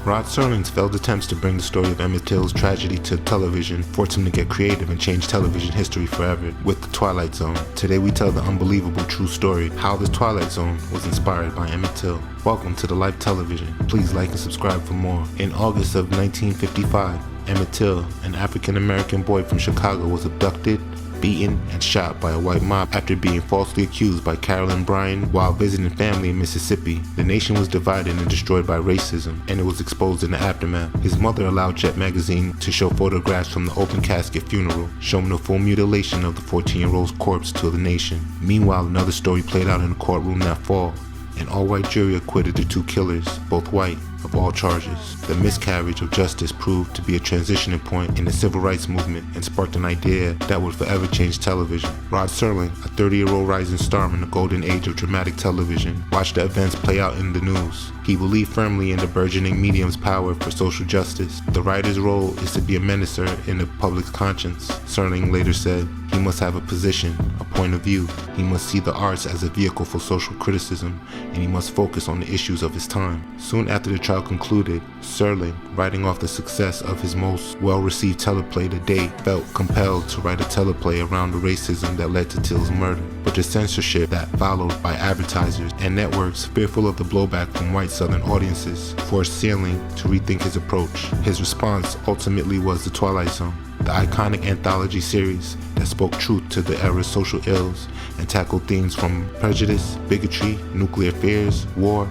Rod Serling's failed attempts to bring the story of Emmett Till's tragedy to television forced him to get creative and change television history forever with The Twilight Zone. Today we tell the unbelievable true story, how The Twilight Zone was inspired by Emmett Till. Welcome to the Life Television. Please like and subscribe for more. In August of 1955, Emmett Till, an African-American boy from Chicago, was abducted, beaten, and shot by a white mob after being falsely accused by Carolyn Bryan while visiting family in Mississippi. The nation was divided and destroyed by racism, and it was exposed in the aftermath. His mother allowed Jet magazine to show photographs from the open casket funeral, showing the full mutilation of the 14-year-old's corpse to the nation. Meanwhile, another story played out in the courtroom that fall. An all-white jury acquitted the two killers, both white, of all charges. The miscarriage of justice proved to be a transitioning point in the civil rights movement and sparked an idea that would forever change television. Rod Serling, a 30-year-old rising star in the golden age of dramatic television, watched the events play out in the news. He believed firmly in the burgeoning medium's power for social justice. The writer's role is to be a menacer in the public's conscience. Serling later said, he must have a position, a point of view. He must see the arts as a vehicle for social criticism, and he must focus on the issues of his time. Soon after the trial concluded, Serling, writing off the success of his most well-received teleplay to date, felt compelled to write a teleplay around the racism that led to Till's murder. But the censorship that followed by advertisers and networks, fearful of the blowback from white Southern audiences, forced Serling to rethink his approach. His response ultimately was The Twilight Zone, the iconic anthology series that spoke truth to the era's social ills and tackled themes from prejudice, bigotry, nuclear fears, war,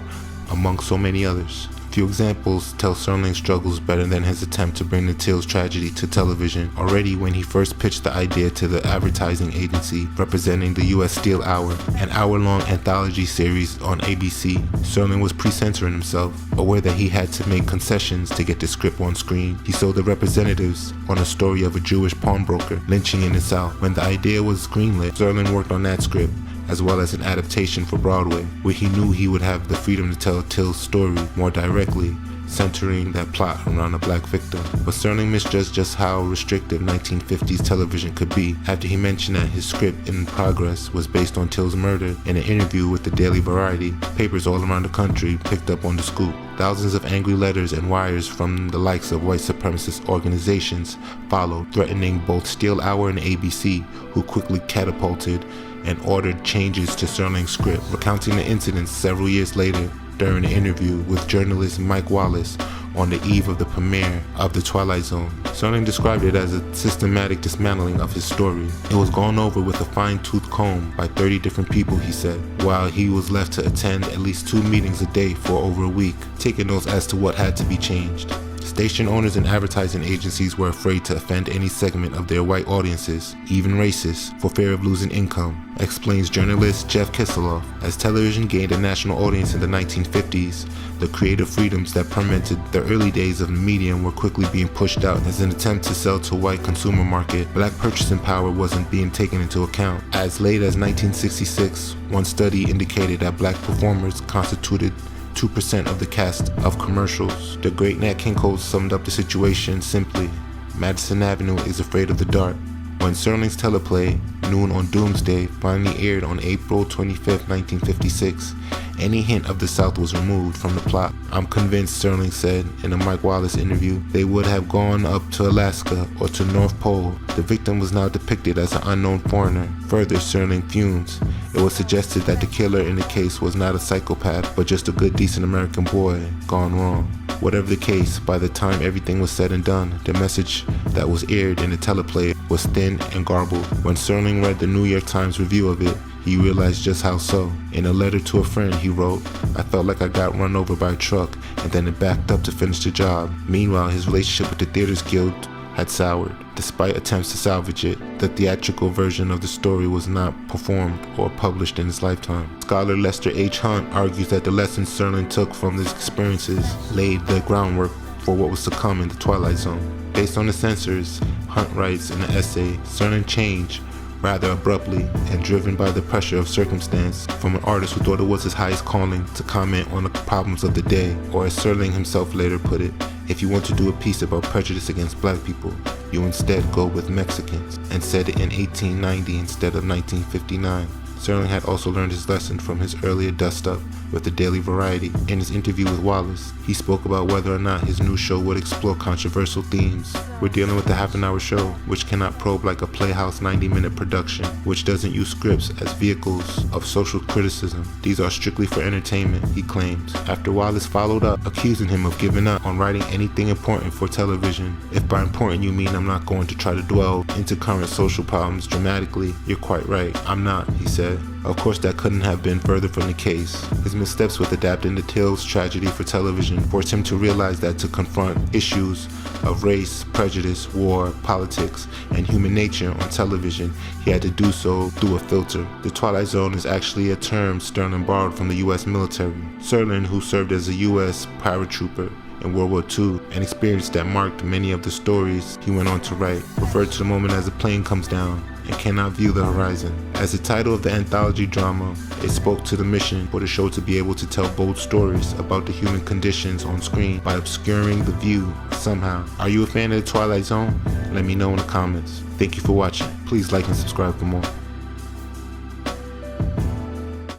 among so many others. Few examples tell Serling's struggles better than his attempt to bring the Till's tragedy to television. Already when he first pitched the idea to the advertising agency representing the U.S. Steel Hour, an hour-long anthology series on ABC, Serling was pre-censoring himself, aware that he had to make concessions to get the script on screen. He sold the representatives on a story of a Jewish pawnbroker lynching in the South. When the idea was greenlit, Serling worked on that script, as well as an adaptation for Broadway, where he knew he would have the freedom to tell Till's story more directly, centering that plot around a black victim. But Serling misjudged just how restrictive 1950s television could be after he mentioned that his script in progress was based on Till's murder. In an interview with the Daily Variety, papers all around the country picked up on the scoop. Thousands of angry letters and wires from the likes of white supremacist organizations followed, threatening both Steel Hour and ABC, who quickly catapulted and ordered changes to Serling's script. Recounting the incidents several years later during an interview with journalist Mike Wallace on the eve of the premiere of The Twilight Zone, Serling described it as a systematic dismantling of his story. It was gone over with a fine-tooth comb by 30 different people, he said, while he was left to attend at least 2 meetings a day for over a week, taking notes as to what had to be changed. Station owners and advertising agencies were afraid to offend any segment of their white audiences, even racists, for fear of losing income, explains journalist Jeff Kisseloff. As television gained a national audience in the 1950s, the creative freedoms that permitted the early days of the medium were quickly being pushed out as an attempt to sell to a white consumer market. Black purchasing power wasn't being taken into account. As late as 1966, one study indicated that black performers constituted 2% of the cast of commercials. The great Nat King Cole summed up the situation simply: Madison Avenue is afraid of the dark. When Serling's teleplay, Noon on Doomsday, finally aired on April 25, 1956, any hint of the South was removed from the plot. I'm convinced, Serling said in a Mike Wallace interview, they would have gone up to Alaska or to North Pole. The victim was now depicted as an unknown foreigner. Further, Serling fumes. It was suggested that the killer in the case was not a psychopath, but just a good, decent American boy gone wrong. Whatever the case, by the time everything was said and done, the message that was aired in the teleplay was thin and garbled. When Serling read the New York Times review of it, he realized just how so. In a letter to a friend, he wrote, I felt like I got run over by a truck and then it backed up to finish the job. Meanwhile, his relationship with the Theaters Guild had soured. Despite attempts to salvage it, the theatrical version of the story was not performed or published in his lifetime. Scholar Lester H. Hunt argues that the lessons Serling took from these experiences laid the groundwork for what was to come in The Twilight Zone. Based on the censors, Hunt writes in the essay, Serling changed rather abruptly and driven by the pressure of circumstance from an artist who thought it was his highest calling to comment on the problems of the day, or as Serling himself later put it, if you want to do a piece about prejudice against black people, you instead go with Mexicans, and said it in 1890 instead of 1959. Serling had also learned his lesson from his earlier dust-up with the Daily Variety. In his interview with Wallace, he spoke about whether or not his new show would explore controversial themes. We're dealing with a half-an-hour show, which cannot probe like a Playhouse 90-minute production, which doesn't use scripts as vehicles of social criticism. These are strictly for entertainment, he claims, after Wallace followed up, accusing him of giving up on writing anything important for television. If by important you mean I'm not going to try to dwell into current social problems dramatically, you're quite right. I'm not, he said. Of course, that couldn't have been further from the case. His missteps with adapting the Tales tragedy for television forced him to realize that to confront issues of race, prejudice, war, politics, and human nature on television, he had to do so through a filter. The Twilight Zone is actually a term Sterling borrowed from the U.S. military. Serling, who served as a U.S. paratrooper in World War II, an experience that marked many of the stories he went on to write, referred to the moment as a plane comes down and cannot view the horizon. As the title of the anthology drama, it spoke to the mission for the show to be able to tell bold stories about the human conditions on screen by obscuring the view somehow. Are you a fan of the Twilight Zone? Let me know in the comments. Thank you for watching. Please like and subscribe for more.